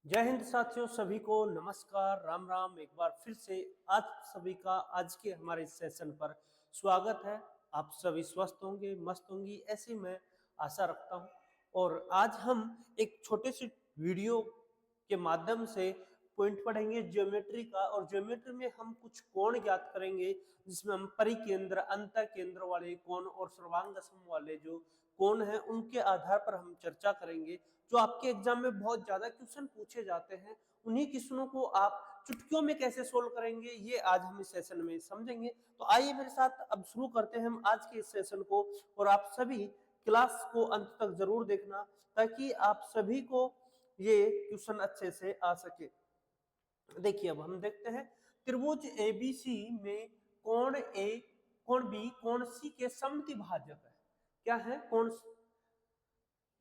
जय हिंद साथियों, सभी को नमस्कार, राम राम। एक बार फिर से आज सभी का आज के हमारे इस सेशन पर स्वागत है। आप सभी स्वस्थ होंगे, मस्त होंगी, ऐसी मैं आशा रखता हूं। और आज हम एक छोटे से वीडियो के माध्यम से पॉइंट पढ़ेंगे ज्योमेट्री का। और ज्योमेट्री में हम कुछ कोण ज्ञात करेंगे, जिसमें हम परिकेंद्र, अंतः केंद्र वाले कोण और सर्वांग सम वाले जो कोण है उनके आधार पर हम चर्चा करेंगे। जो आपके एग्जाम में बहुत ज्यादा क्वेश्चन पूछे जाते हैं, उन्हीं क्वेश्चनों को आप चुटकियों में कैसे सोल्व करेंगे, ये आज हम इस सेशन में समझेंगे। तो आइए मेरे साथ अब शुरू करते हैं हम आज के इस सेशन को। और आप सभी क्लास को अंत तक जरूर देखना, ताकि आप सभी को ये क्वेश्चन अच्छे से आ सके। देखिए, अब हम देखते हैं त्रिभुज एबीसी में कोण ए, कोण बी, कोण सी के समद्विभाजक है। क्या है? कोण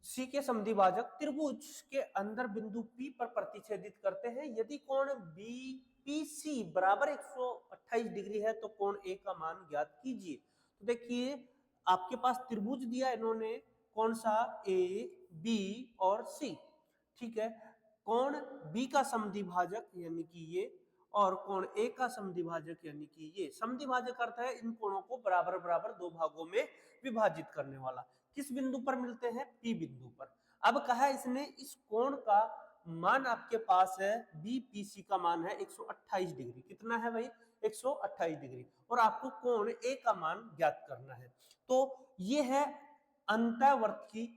सी के समद्विभाजक त्रिभुज के अंदर बिंदु P पर प्रतिच्छेदित करते हैं। यदि कोण बी पी सी बराबर 128 डिग्री है तो कोण ए का मान ज्ञात कीजिए। तो देखिए, आपके पास त्रिभुज दिया इन्होंने, कौन सा? ए, बी और सी। ठीक है, कोण बी का समद्विभाजक यानी कि ये, और कोण ए का समद्विभाजक यानी कि ये। समद्विभाजक अर्थ है इन कोणों को बराबर बराबर दो भागों में विभाजित करने वाला। किस बिंदु पर मिलते हैं? पी बिंदु पर। अब कहा इसने इस कोण का मान आपके पास है, बीपीसी का मान है 128 डिग्री। कितना है भाई? 128 डिग्री। और आपको कोण ए का मान ज्ञात करना है। तो ये है अंतःवर्त की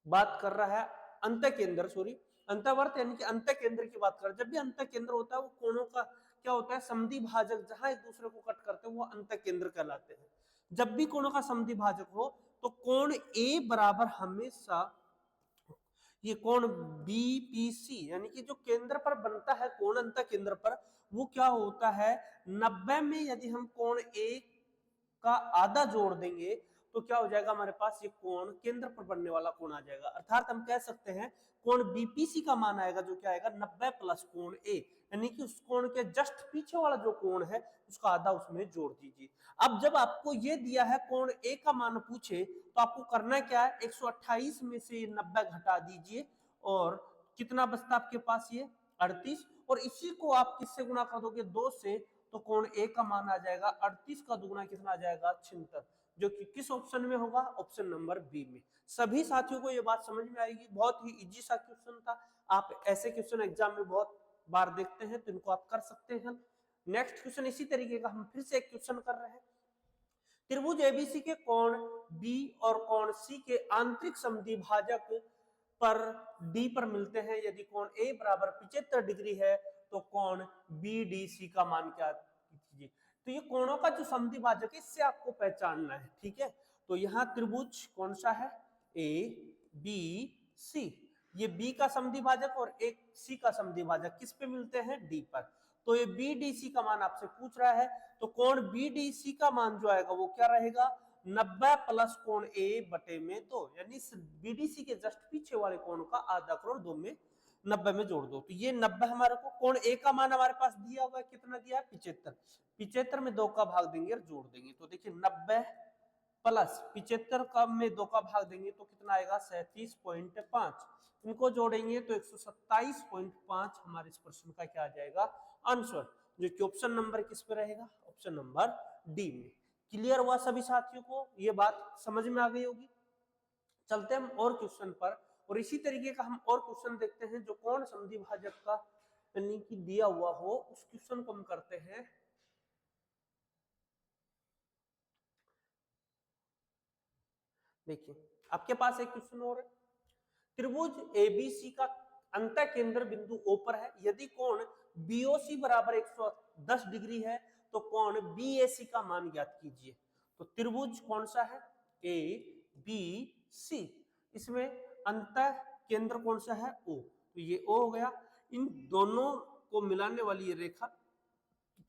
बात कर रहा है, अंतः केंद्र, सॉरी, अंतःवर्त यानी कि अंतः केंद्र की बात कर रहा है। जब भी अंतः केंद्र होता है वो कोणों का क्या होता है? समद्विभाजक, जहां एक दूसरे को कट करते हैं वो अंतः केंद्र कहलाते हैं। जब भी कोणों का समद्विभाजक हो तो कोण ए बराबर हमेशा ये कोण बीपीसी यानी कि जो केंद्र पर बनता है कोण अंतः केंद्र पर, वो क्या होता है? 90 में यदि हम कोण ए का आधा जोड़ देंगे तो क्या हो जाएगा? हमारे पास ये कोण केंद्र पर बनने वाला कोण आ जाएगा। अर्थात हम कह सकते हैं कोण बीपीसी का मान आएगा जो क्या आएगा? 90 प्लस कोण ए, यानी कि उस कोण के जस्ट पीछे वाला जो कोण है उसका आधा उसमें जोड़ दीजिए। अब जब आपको ये दिया है कोण ए का मान पूछे, तो आपको करना क्या है? 128 में से 90 घटा दीजिए और कितना बचता आपके पास? ये 38। और इसी को आप किससे गुणा कर दोगे? 2 से, तो कोण ए का मान आ जाएगा 38 का दुगुना कितना आ जाएगा? 76, जो कि किस ऑप्शन में होगा? ऑप्शन नंबर बी में। सभी साथियों को ये बात समझ में आएगी। बहुत ही इजी सा क्वेश्चन था। आप ऐसे क्वेश्चन एग्जाम में बहुत बार देखते हैं, तो इनको आप कर सकते हैं। नेक्स्ट क्वेश्चन इसी तरीके का हम फिर से एक क्वेश्चन कर रहे हैं। त्रिभुज एबीसी के कोण बी और कोण सी के आंतरिक समद्विभाजक पर डी पर मिलते हैं। यदि कोण ए बराबर 75 डिग्री है तो कोण बी डी सी का मान क्या कीजिए। तो ये कोणों का जो समद्विभाजक है इससे आपको पहचानना है। ठीक है, तो यहां त्रिभुज कौन सा है? A B C. ये बी का समद्विभाजक और एक सी का समद्विभाजक किस पे मिलते हैं? डी पर। तो ये बी डी सी का मान आपसे पूछ रहा है, तो कोण बी डी सी का मान जो आएगा वो क्या रहेगा? 90 प्लस कोण ए बटे में 2, यानी बीडीसी के जस्ट पीछे वाले कोण का आधा करोड़ 2 में 90 में जोड़ दो। तो ये 90 हमारे को, कोण ए का मान हमारे पास दिया हुआ है, कितना दिया है? 75। 75 में 2 का भाग देंगे और जोड़ देंगे। तो देखिए 90 प्लस 75 का में 2 का भाग देंगे तो कितना आएगा? 37.5। इनको जोड़ेंगे तो 127.5 हमारे इस प्रश्न का क्या आ जाएगा? आंसर, जो कि ऑप्शन नंबर किस पे रहेगा? ऑप्शन नंबर डी में। क्लियर हुआ सभी साथियों को? ये बात समझ में आ गई होगी। चलते हम और क्वेश्चन पर, और इसी तरीके का हम और क्वेश्चन देखते हैं जो कोण समद्विभाजक का यानी कि दिया हुआ हो, उस क्वेश्चन को हम करते हैं। देखिए, आपके पास एक क्वेश्चन और है। त्रिभुज एबीसी का अंतः केंद्र बिंदु O पर है। यदि कोण बीओसी बराबर 110 डिग्री है तो कोण बीएसी का मान ज्ञात कीजिए। तो त्रिभुज कौन सा है? A B C. इसमें अंतः केंद्र कौन सा है? O। तो ये O हो गया। इन दोनों को मिलाने वाली ये रेखा।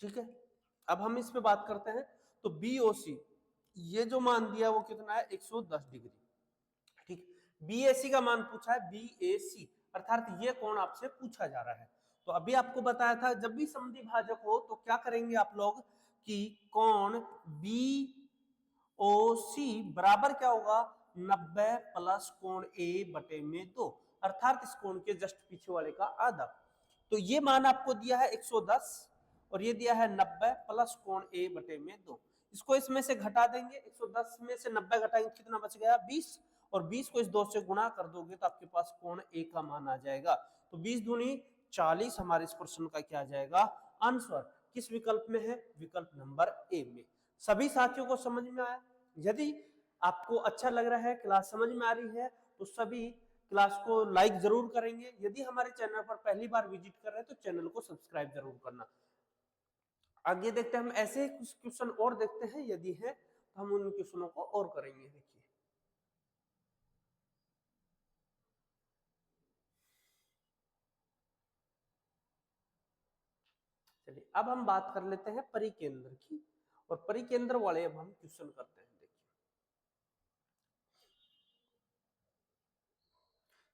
ठीक है, अब हम इस पे बात करते हैं। तो बीओसी, ये जो मान दिया वो कितना है? 110 डिग्री। ठीक, बीएसी का मान पूछा है, बीएसी अर्थात ये कोण आपसे पूछा जा रहा है। तो अभी आपको बताया था जब भी समद्विभाजक हो तो क्या करेंगे आप लोग कि कोण बी ओ सी बराबर क्या होगा? 90 प्लस कोण ए बटे में 2। अर्थात इस कोण के जस्ट पीछे वाले का आधा। तो ये मान आपको दिया है 110 और ये दिया है 90 प्लस कोण ए बटे में 2। इसको इसमें से घटा देंगे, 110 में से 90 घटाएंगे कितना बच गया 20, और 20 को इस 2 से गुणा कर दोगे तो आपके पास कोण ए का मान आ जाएगा। तो 20 दूनी 40 हमारे इस प्रश्न का क्या आ जाएगा आंसर। किस विकल्प में है? विकल्प नंबर ए में। सभी साथियों को समझ में आया? यदि आपको अच्छा लग रहा है, क्लास समझ में आ रही है, तो सभी क्लास को लाइक जरूर करेंगे। यदि हमारे चैनल पर पहली बार विजिट कर रहे हैं तो चैनल को सब्सक्राइब जरूर करना। आगे देखते हैं हम ऐसे ही कुछ क्वेश्चन और देखते हैं, यदि है तो हम उन क्वेश्चनों को और करेंगे। देखिए चलिए अब हम बात कर लेते हैं परिकेंद्र की, और परिकेंद्र वाले अब हम क्वेश्चन करते हैं। देखिए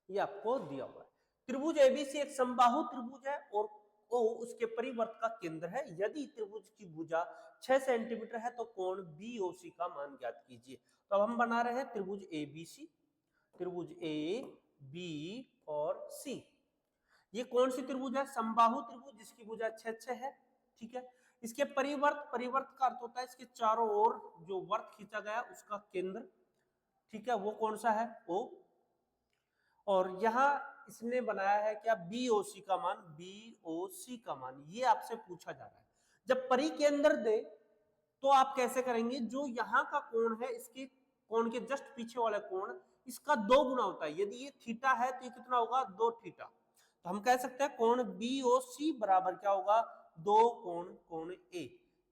ये आपको दिया हुआ है, त्रिभुज एबीसी एक समबाहु त्रिभुज है और ओ उसके परिवर्त का केंद्र है। यदि त्रिभुज की भुजा 6 सेंटीमीटर है तो कोण बीओसी का मान ज्ञात कीजिए। तो अब हम बना रहे हैं त्रिभुज एबीसी, त्रिभुज ए बी और सी। ये कौन सी त्रिभुज है? समबाहु त्रिभुज जिसकी भुजा 6 है। ठीक है, इसके परिवर्त, परिवर्त का अर्थ होता है इसके चारों ओर जो वर्त खींचा गया उसका केंद्र। ठीक है, वो कौन सा है? ओ। और यहाँ इसने बनाया है क्या? बीओसी का मान, बीओसी का मान ये आपसे पूछा जा रहा है। जब परिकेंद्र दे तो आप कैसे करेंगे? जो यहाँ का कोण है इसके कोण के जस्ट पीछे वाला कोण इसका 2 गुना होता है। यदि ये थीटा है तो ये कितना होगा? 2 थीटा। तो हम कह सकते हैं कोण बीओसी बराबर क्या होगा? 2 कोण कोण ए।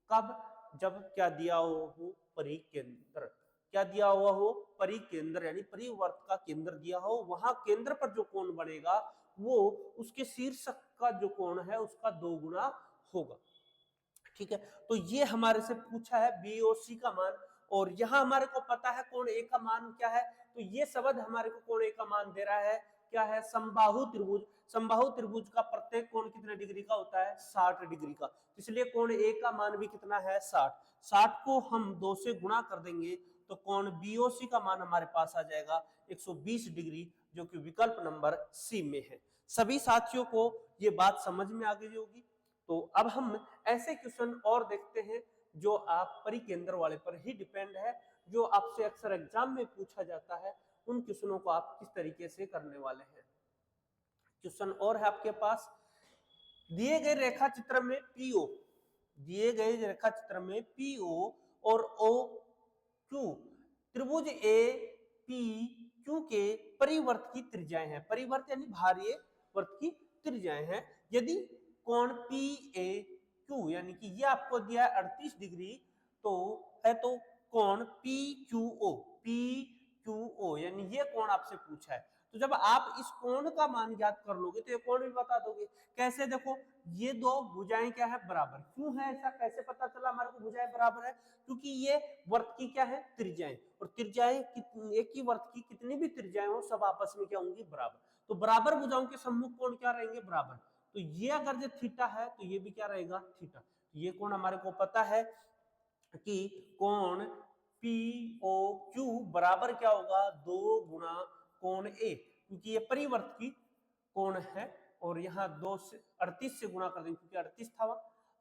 कब? जब क्या दिया हो? परिकेंद्र। क्या दिया हुआ हो? परिकेंद्र, यानी परिवर्त का केंद्र दिया हो, वहां केंद्र पर जो कोण बनेगा वो उसके शीर्षक का जो कोण है उसका 2 गुना होगा। ठीक है, तो ये हमारे से पूछा है बीओसी का मान, और यहां हमारे को पता है कोण ए का मान क्या है। तो ये शब्द हमारे को कोण ए का मान दे रहा है, क्या है? समबाहु त्रिभुज। समबाहु त्रिभुज का प्रत्येक कोण कितने डिग्री का होता है? 60 डिग्री का। इसलिए कोण ए का मान भी कितना है? 60। 60 को हम 2 से गुणा कर देंगे तो कोण बीओसी का मान हमारे पास आ जाएगा 120 डिग्री, जो कि विकल्प नंबर सी में है। सभी साथियों को ये बात समझ में आ गई होगी। तो अब हम ऐसे क्वेश्चन और देखते हैं जो आप परिकेंद्र वाले पर ही डिपेंड है, जो आपसे अक्सर एग्जाम में पूछा जाता है। उन क्वेश्चनों को आप किस तरीके से करने वाले हैं। क्वेश्चन और है आपके पास, दिए गए रेखा चित्र में पीओ, दिए गए रेखा चित्र में पीओ और ओ क्यू त्रिभुज ए पी क्यू के परिवर्त की त्रिज्याएं हैं। परिवर्त यानी बाह्य वर्त की त्रिज्याएं हैं। यदि कोण पी ए क्यू यानी कि ये आपको दिया है 38 डिग्री तो है, तो कोण पी क्यू ओ यानी ये कोण आपसे पूछा है। तो जब आप इस कोण का मान ज्ञात कर लोगे तो ये कोण भी बता दोगे। कैसे? देखो ये दो भुजाएं क्या है? बराबर। क्यों है ऐसा? कैसे पता चला हमारे को भुजाएं बराबर है? क्योंकि ये वर्त की क्या है? त्रिज्याएं, और त्रिज्याएं एक ही वर्त की कितनी भी त्रिज्याएं हो सब आपस में क्या होंगी? बराबर। तो बराबर भुजाओं के सम्मुख कोण क्या रहेंगे? बराबर। तो ये अगर जो थीटा है तो ये भी क्या रहेगा? थीटा। ये कोण हमारे को पता है कि कोण पी ओ क्यू बराबर क्या होगा? 2 गुना कोण ए, क्योंकि ये परिवर्त की कोण है। और यहाँ 2 से 38 से गुणा कर देंगे, क्योंकि 38 था,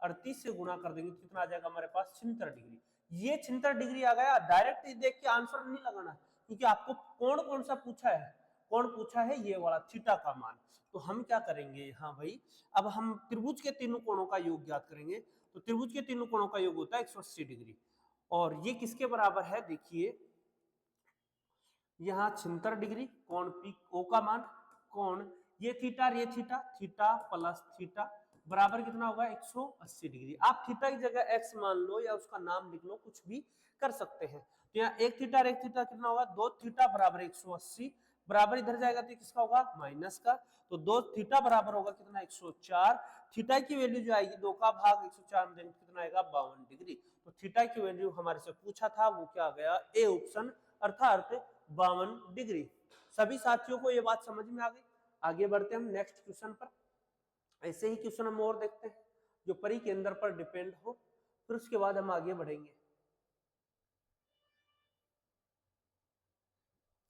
38 से गुणा कर देंगे तो कितना आ जाएगा हमारे पास? 76 डिग्री। ये 76 डिग्री आ गया। डायरेक्ट देख के आंसर नहीं लगाना, क्योंकि आपको कोण कौन सा पूछा है? कौन पूछा है? ये वाला थीटा का मान। तो हम क्या करेंगे? हाँ भाई, अब हम त्रिभुज के तीनों कोणों का योग ज्ञात करेंगे। तो त्रिभुज के तीनों कोणों का योग होता है 180 डिग्री, और ये किसके बराबर है? देखिए यहाँ 76 डिग्री कोण पी ओ का मान, कोण ये थीटा और ये थीटा, थीटा प्लस थीटा बराबर कितना होगा? 180 डिग्री। आप थीटा की जगह एक्स मान लो या उसका नाम लिख लो, कुछ भी कर सकते हैं। तो यहाँ एक थीटा और एक थीटा कितना होगा? 2 थीटा बराबर 180, बराबर इधर जाएगा तो किसका होगा? माइनस का। तो 2 थीटा बराबर होगा कितना? 104। थीटा की वैल्यू जो आएगी 2 का भाग 104 में कितना आएगा? 52 डिग्री। तो थीटा की वैल्यू हमारे से पूछा था वो क्या आ गया? ए ऑप्शन, अर्थात 52 डिग्री। सभी साथियों को ये बात समझ में आ गई। आगे बढ़ते हैं हम नेक्स्ट क्वेश्चन पर। ऐसे ही क्वेश्चन हम और देखते हैं जो परिकेंद्र पर डिपेंड हो, फिर उसके बाद हम आगे बढ़ेंगे।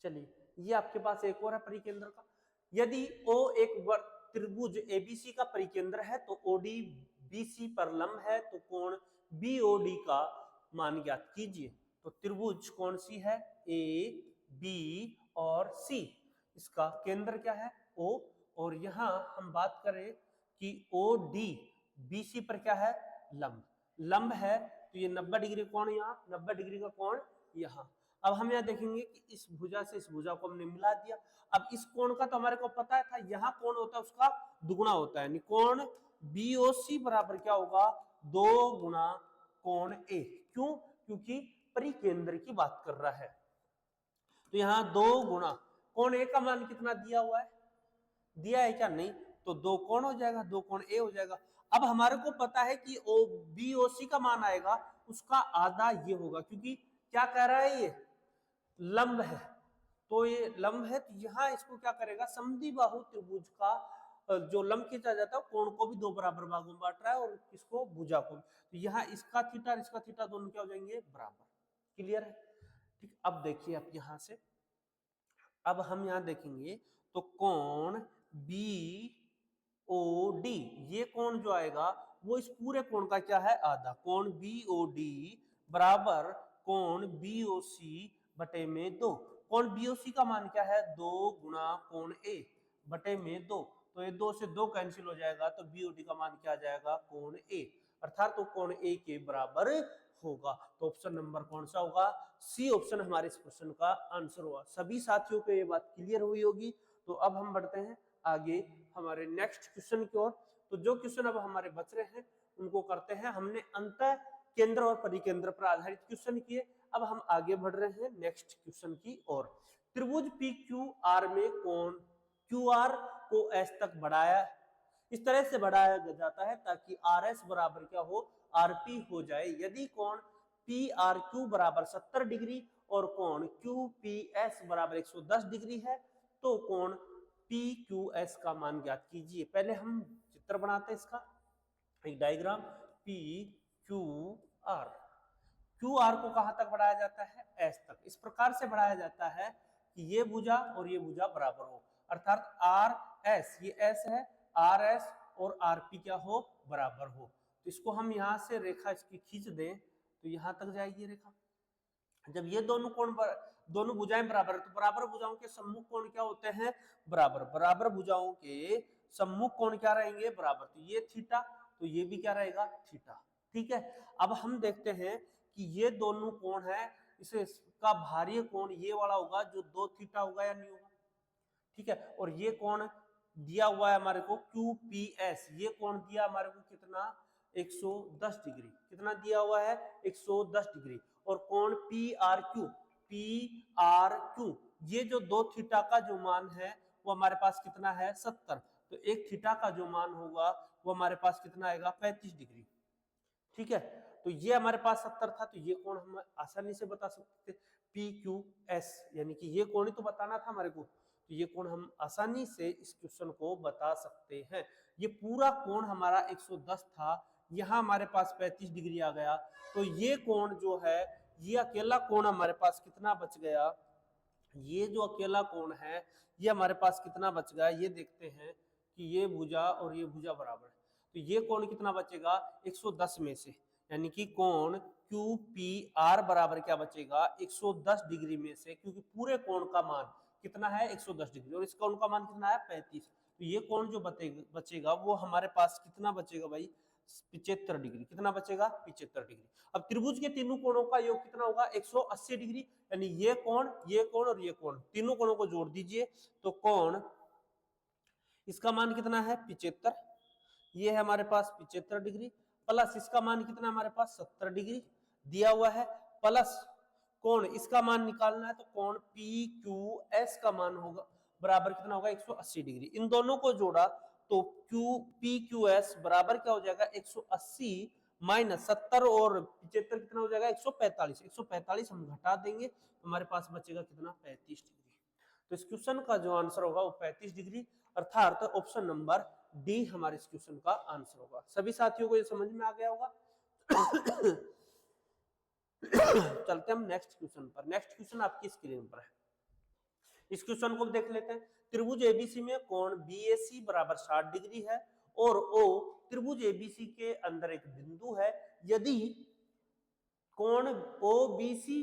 चलिए ये आपके पास एक और है परिकेंद्र का। यदि ओ एक त्रिभुज एबीसी का परिकेंद्र है तो ओडी बीसी पर लंब है तो कोण बीओडी का मान ज्ञात कीजिए। तो त्रिभुज कौन सी है, ए बी और सी, इसका केंद्र क्या है, ओ, और यहां हम बात करें कि ओ डी बीसी पर क्या है, लंब, लंब है तो ये 90 डिग्री कोण, यहाँ 90 डिग्री का कोण यहाँ। अब हम यहाँ देखेंगे कि इस भुजा से इस भुजा को हमने मिला दिया। अब इस कोण का तो हमारे को पता था, यहाँ कोण होता है उसका दुगुना होता है, यानी कोण बीओसी बराबर क्या होगा, 2 गुना कोण ए। क्यों, क्योंकि परिकेंद्र की बात कर रहा है। तो यहाँ 2 गुना कोण ए का मान कितना दिया हुआ है, दिया है क्या, नहीं, तो 2 कोण हो जाएगा, 2 कोण ए हो जाएगा। अब हमारे को पता है कि ओ बी ओ सी का मान आएगा, उसका आधा ये होगा, क्योंकि क्या कह रहा है, ये लंब है, तो ये लंब है, तो यहाँ इसको क्या करेगा, समद्विबाहु त्रिभुज का जो लंब खींचा जाता है कोण को भी 2 बराबर भागों में बांट रहा है और इसको भुजा को, तो यहाँ इसका थीटा और इसका थीटा दोनों क्या हो जाएंगे, बराबर। क्लियर है, ठीक। अब देखिए आप यहाँ से, अब हम यहाँ देखेंगे तो कोण बी ओ डी, ये कोण जो आएगा वो इस पूरे कोण का क्या है, आधा। कोण बी ओ डी बराबर कोण बी ओ सी बटे में 2। कोण बी ओ सी का मान क्या है, 2 गुना कोण ए बटे में 2, तो ये 2 से 2 कैंसिल हो जाएगा, तो बी ओ डी का मान क्या आ जाएगा, कोण ए, अर्थात तो कोण ए के बराबर होगा। तो ऑप्शन नंबर कौन सा होगा, सी ऑप्शन हमारे इस क्वेश्चन का आंसर होगा। सभी साथियों को ये बात क्लियर हुई होगी। तो अब हम बढ़ते हैं आगे हमारे नेक्स्ट क्वेश्चन की ओर। तो जो क्वेश्चन अब हमारे बच रहे हैं उनको करते हैं। हमने अंत केंद्र और परिकेंद्र पर आधारित क्वेश्चन किए, अब हम आगे बढ़ रहे हैं नेक्स्ट क्वेश्चन की ओर। त्रिभुज पी क्यू आर में कोण क्यू आर को एस तक बढ़ाया, इस तरह से बढ़ाया जाता है ताकि आर एस बराबर क्या हो, आरपी हो जाए। यदि कोण पी आर क्यू बराबर 70 डिग्री और कोण क्यू पी एस बराबर 110 डिग्री है तो कोण पी क्यू एस का मान ज्ञात कीजिए। पहले हम चित्र बनाते हैं इसका, एक diagram, P Q R, Q R को कहां तक बढ़ाया जाता है, एस तक। इस प्रकार से बढ़ाया जाता है कि ये भुजा और ये भुजा बराबर हो, अर्थात आर एस, ये एस है, आर एस और आर पी क्या हो, बराबर हो। तो इसको हम यहाँ से रेखा इसकी खींच दें तो यहाँ तक जाएगी रेखा। जब ये दोनों कोण दोनों भुजाएं बराबर है तो बराबर भुजाओं के सम्मुख कोण क्या होते हैं, बराबर, बराबर भुजाओं के सम्मुख कोण क्या रहेंगे, बराबर। तो ये थीटा, तो ये भी क्या रहेगा, थीटा। ठीक है, अब हम देखते हैं कि ये दोनों कोण है, इसे का भारीय कोण ये वाला होगा जो 2 थीटा होगा या नहीं होगा। ठीक है, और ये कोण दिया हुआ है हमारे को क्यू पी एस, ये कोण दिया हमारे को कितना, 110 डिग्री, कितना दिया हुआ है, 110 डिग्री। और कोण P R Q, P R Q, ये जो 2 थीटा का जो मान है वो हमारे पास कितना है, 70, तो 1 थीटा का जो मान होगा वो हमारे पास कितना आएगा, 35 डिग्री। ठीक है, तो ये हमारे पास 70 था, तो ये कोण हम आसानी से बता सकते थे, पी क्यू एस, यानी कि ये कोण ही तो बताना था हमारे को, तो ये कोण हम आसानी से इस क्वेश्चन को बता सकते हैं। ये पूरा कोण हमारा 110 था, यहाँ हमारे पास 35 डिग्री आ गया, तो ये कोण जो है, ये अकेला कोण हमारे पास कितना बच गया, ये जो अकेला कोण है ये हमारे पास कितना बच गया, ये देखते हैं कि ये भुजा और ये भुजा बराबर है, तो ये कोण कितना बचेगा, 110 में से, यानी कि कोण क्यू पी आर बराबर क्या बचेगा, 110 डिग्री में से, क्योंकि पूरे कोण का मान कितना है, 110 डिग्री, और इस कोण का मान कितना है, 35, तो ये कोण जो बचेगा वो हमारे पास कितना बचेगा भाई, 75 डिग्री, कितना बचेगा, 75 डिग्री। अब त्रिभुज के तीनों कोणों का योग कितना होगा, 180 डिग्री, यानी ये कोण और ये कोण, तीनों कोणों को जोड़ दीजिए तो कोण इसका मान कितना है, 75, ये है हमारे पास 75 डिग्री, प्लस इसका मान कितना हमारे पास 70 डिग्री दिया हुआ है, प्लस कोण इसका मान निकालना है तो कोण पी क्यू एस का मान होगा बराबर कितना होगा, 180 डिग्री। इन दोनों को जोड़ा तो क्यू पी क्यू एस बराबर क्या हो जाएगा, 180 माइनस 70 और 75 कितना हो जाएगा, 145, 145 हम घटा देंगे तो हमारे पास बचेगा कितना, 35 डिग्री। तो इस क्वेश्चन का जो आंसर होगा वो 35 डिग्री, अर्थात ऑप्शन नंबर डी हमारे इस क्वेश्चन का आंसर होगा। सभी साथियों को ये समझ में आ गया होगा। चलते हम नेक्स्ट क्वेश्चन पर। नेक्स्ट क्वेश्चन आपकी स्क्रीन पर है। इस क्वेश्चन को देख लेते हैं। त्रिभुज एबीसी में कोण बीएसी बराबर 60 डिग्री है और ओ त्रिभुज एबीसी के अंदर एक बिंदु है। यदि कोण ओबीसी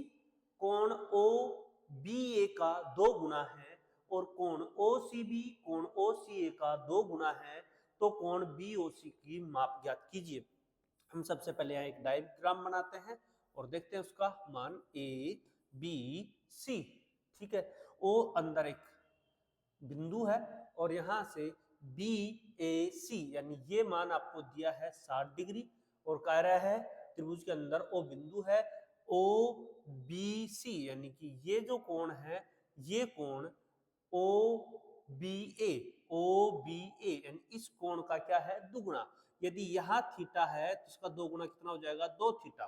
कोण ओबीए का 2 गुना है और कोण ओसीबी कोण ओसीए का 2 गुना है तो कोण बीओसी की माप ज्ञात कीजिए। हम सबसे पहले यहाँ एक डायग्राम बनाते हैं और देखते हैं उसका मान ए बी सी। ठीक है, ओ अंदर एक बिंदु है और यहां से बी ए सी यानी ये मान आपको दिया है 60 डिग्री और कह रहा है त्रिभुज के अंदर ओ बिंदु है ओ बी सी यानी कि ये जो कोण है ये कोण ओ बी ए यानी इस कोण का क्या है दुगुना। यदि यहाँ थीटा है तो इसका 2 गुना कितना हो जाएगा 2 थीटा।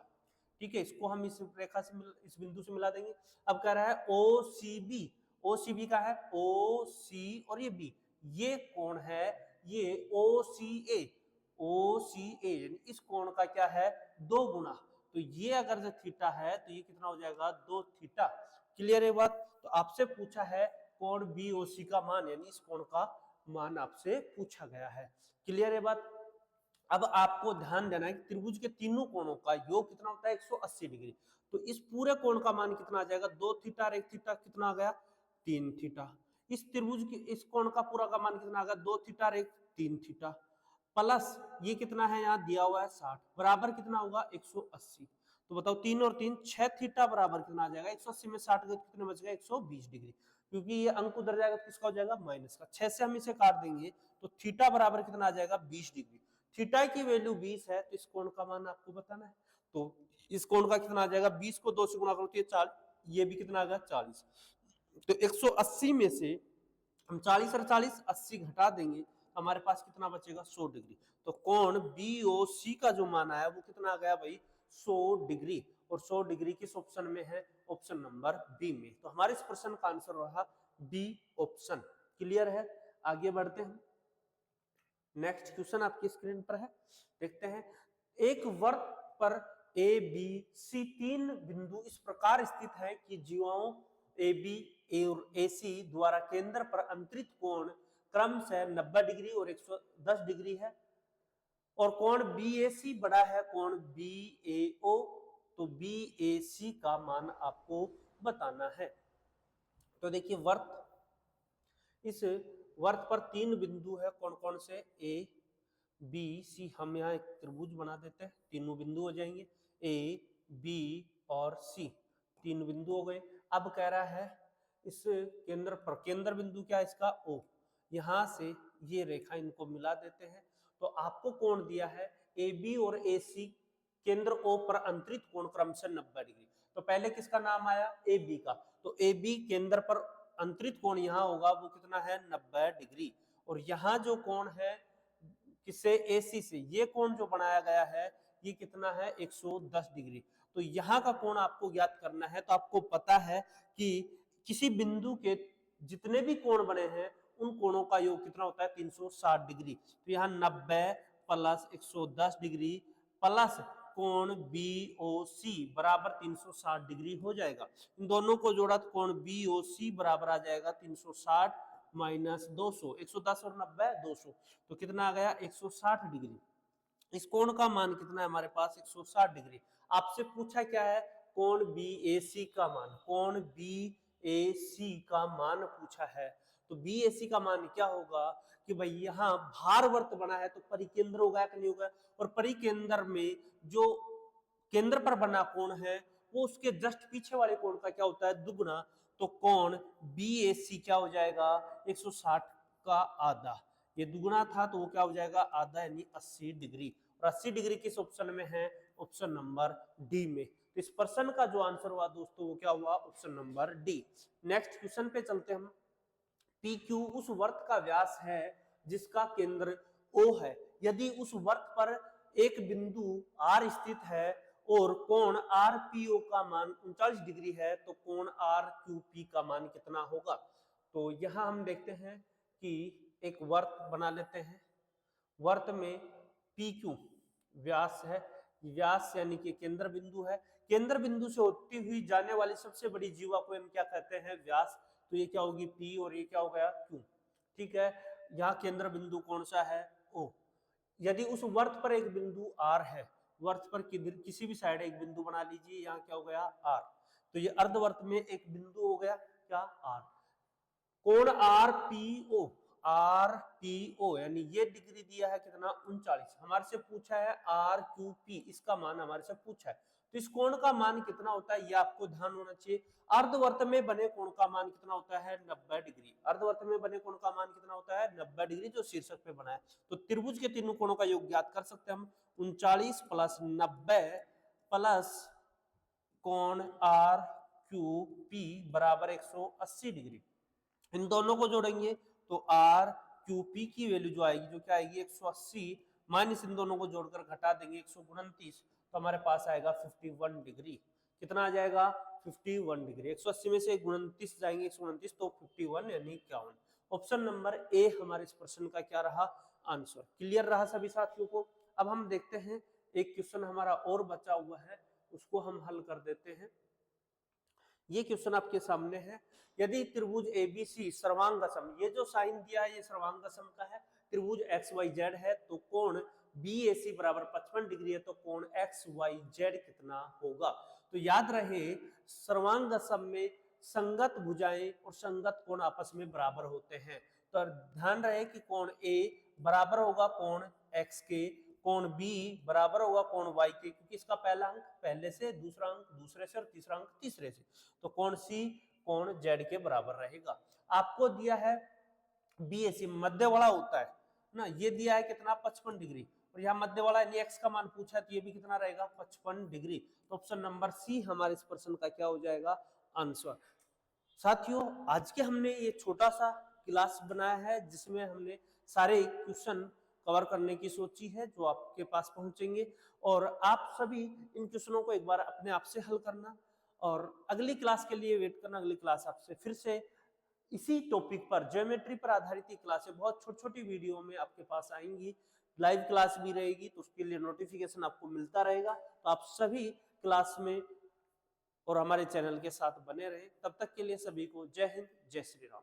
ठीक है, इसको हम इस रेखा से इस बिंदु से मिला देंगे। अब कह रहा है ओ सी बी का है ओ सी और ये बी, ये कोण है ये ओ सी ए यानी इस कोण का क्या है 2 गुना। तो ये अगर जो थीटा है तो ये कितना हो जाएगा 2 थीटा। क्लियर है बात। तो आपसे पूछा है कोण बी ओ सी का मान यानी इस कोण का मान आपसे पूछा गया है। क्लियर है बात। अब आपको ध्यान देना है कि त्रिभुज के तीनों कोणों का योग कितना होता है 180 डिग्री। तो इस पूरे कोण का मान कितना आ जाएगा 2 थीटा और 1 थीटा कितना आ गया 3 थीटा। इस त्रिभुज की इस कोण का पूरा का मान कितना आ गया 2 थीटा और 1 3 थीटा प्लस ये कितना है यहाँ दिया हुआ है 60 बराबर कितना होगा 180। तो बताओ 3 और 3 6 थीटा बराबर कितना आ जाएगा 180 में 60 गए कितने बच गए 120 डिग्री। क्योंकि ये अंक उधर जाएगा तो किसका हो जाएगा माइनस का। 6 से हम इसे काट देंगे तो थीटा बराबर कितना आ जाएगा 20 डिग्री। थीटा की वैल्यू 20 है तो इस कोण का मान आपको बताना है। तो इस कोण का कितना आ जाएगा 20 को 2 से गुणा करो तो ये 40, ये भी कितना आ गया 40। तो 180 में से हम 40 और 40 80 घटा देंगे हमारे पास कितना बचेगा 100 डिग्री। तो कोण बीओसी का जो मान आया वो कितना आ गया भाई 100 डिग्री और 100 डिग्री किस ऑप्शन में है ऑप्शन नंबर बी में। तो हमारे इस प्रश्न का आंसर रहा बी ऑप्शन। क्लियर है, आगे बढ़ते हैं। नेक्स्ट क्वेश्चन आपकी स्क्रीन पर है, देखते हैं। एक वर्त पर ए बी सी 3 बिंदु इस प्रकार स्थित है कि जीवाओं ए बी और ए सी द्वारा केंद्र पर अंतरित कोण क्रमशः 90 डिग्री और 110 डिग्री है और कोण बी ए सी बड़ा है कोण बी ए ओ। तो बी ए सी का मान आपको बताना है। तो देखिए वर्त, इस वर्त पर 3 बिंदु है कौन कौन से ए बी सी। हम यहाँ एक त्रिभुज बना देते हैं, तीनों बिंदु हो जाएंगे ए बी और सी, 3 बिंदु हो गए। अब कह रहा है इस केंद्र पर, केंद्र बिंदु क्या है इसका ओ, यहां से ये रेखा इनको मिला देते हैं। तो आपको कोण दिया है ए बी और ए सी केंद्र ओ पर अंतरित कोण क्रमशः 90 डिग्री। तो पहले किसका नाम आया ए बी का। तो ए बी केंद्र पर अंतरित कोण यहाँ होगा वो कितना है 90 डिग्री और यहाँ जो कोण है किससे एसी से, ये कोण जो बनाया गया है ये कितना है 110 डिग्री। तो यहाँ का कोण आपको ज्ञात करना है। तो आपको पता है कि किसी बिंदु के जितने भी कोण बने हैं उन कोणों का योग कितना होता है 360 डिग्री। तो यहाँ 90 प्लस 110 डिग्री प्लस कोण BOC बराबर 360 डिग्री हो जाएगा। इन दोनों को जोड़ा तो कोण BOC बराबर आ जाएगा 360 माइनस 200, 110 और 90 200, तो कितना आ गया 160 डिग्री। इस कोण का मान कितना है हमारे पास 160 डिग्री। आपसे पूछा क्या है कोण BAC का मान, कोण BAC का मान पूछा है। तो BAC का मान क्या होगा कि भाई यहाँ भार वर्त बना है तो परिकेंद्र होगा कि नहीं होगा, और परिकेंद्र में जो केंद्र पर बना कोण है वो उसके जस्ट पीछे वाले कोण का क्या होता है दुगुना। तो कोण BAC क्या हो जाएगा 160 का आधा, ये दुगुना था तो वो क्या हो जाएगा आधा यानी 80 डिग्री। और 80 डिग्री किस ऑप्शन में है ऑप्शन नंबर डी में। तो इस प्रश्न का जो आंसर हुआ दोस्तों वो क्या हुआ option number D. Next question पे चलते हम। PQ उस वर्त का व्यास है जिसका केंद्र O है। यदि उस वर्त पर एक बिंदु R स्थित है और कोण RPO का मान 39 डिग्री है तो कोण RQP का मान कितना होगा। तो यहाँ हम देखते हैं कि एक वर्त बना लेते हैं। वर्त में PQ व्यास है, व्यास यानी कि केंद्र बिंदु है। केंद्र बिंदु से होती हुई जाने वाली सबसे बड़ी जीवा को हम क्या कहते हैं व्यास तो ये क्या होगी P और ये क्या हो गया Q। ठीक है, यहाँ केंद्र बिंदु कौन सा है O। यदि उस वर्त पर एक बिंदु R है, वर्त पर किसी भी साइड एक बिंदु बना लीजिए, यहाँ क्या हो गया R, तो ये अर्धवर्त में एक बिंदु हो गया क्या R। कोण आर पी ओ यानी ये डिग्री दिया है कितना 39, हमारे से पूछा है आर क्यू पी, इसका मान हमारे से पूछा है, तो इस कोण का मान कितना होता है ये आपको ध्यान होना चाहिए। अर्धवर्त में बने कोण का मान कितना होता है 90 डिग्री, अर्धवर्त में बने कोण का मान कितना होता है 90 डिग्री, जो शीर्षक पे बना है। तो त्रिभुज के तीनों कोणों का योग ज्ञात कर सकते हैं हम, 39 प्लस 90 प्लस कोण आर क्यू पी बराबर 180 डिग्री। इन दोनों को जोड़ेंगे तो आर क्यू पी की वैल्यू जो आएगी, जो क्या आएगी 180 माइनस इन दोनों को जोड़कर घटा देंगे 129, तो हमारे पास आएगा 51 डिग्री। कितना आ जाएगा 51 डिग्री। 180 में से 29 जाएंगे 129, तो 51 यानी 51। ऑप्शन नंबर ए हमारे इस प्रश्न का क्या रहा आंसर। क्लियर रहा सभी साथियों को। अब हम देखते हैं एक क्वेश्चन हमारा और बचा हुआ है, उसको हम हल कर देते हैं। ये क्वेश्चन आपके सामने है, यदि त्रिभुज एबीसी सर्वांगसम, ये जो साइन दिया है ये सर्वांगसम का है, त्रिभुज एक्स वाई जेड है, तो कोण बीएसी बराबर 55 डिग्री है, तो कोण एक्स वाई जेड कितना होगा। तो याद रहे सर्वांगसम में संगत भुजाएं और संगत कोण आपस में बराबर होते हैं, तो ध्यान रहे कि कोण ए बराबर होगा कोण एक्स के, कोण बी बराबर होगा कोण वाई के, क्योंकि इसका पहला अंक पहले से, दूसरा अंक दूसरे से और तीसरा अंक तीसरे से, तो कोण सी कोण जेड के बराबर रहेगा। आपको दिया है बीएसी मध्य वाला होता है ना, ये दिया है कितना 55 डिग्री, और यहाँ मध्य वाला यानी एक्स का मान पूछा है, तो ये भी कितना रहेगा 55 डिग्री। तो ऑप्शन नंबर सी हमारे इस प्रश्न का क्या हो जाएगा आंसर। साथियों आज के हमने ये छोटा सा क्लास बनाया है, जिसमें हमने सारे क्वेश्चन कवर करने की सोची है जो आपके पास पहुंचेंगे, और आप सभी इन क्वेश्चनों को एक बार अपने आप से हल करना, और अगली क्लास के लिए वेट करना। अगली क्लास आपसे फिर से इसी टॉपिक पर, ज्योमेट्री पर आधारित ये क्लासें बहुत छोटी छोटी वीडियो में आपके पास आएंगी, लाइव क्लास भी रहेगी, तो उसके लिए नोटिफिकेशन आपको मिलता रहेगा। तो आप सभी क्लास में और हमारे चैनल के साथ बने रहे। तब तक के लिए सभी को जय हिंद, जय श्री राम।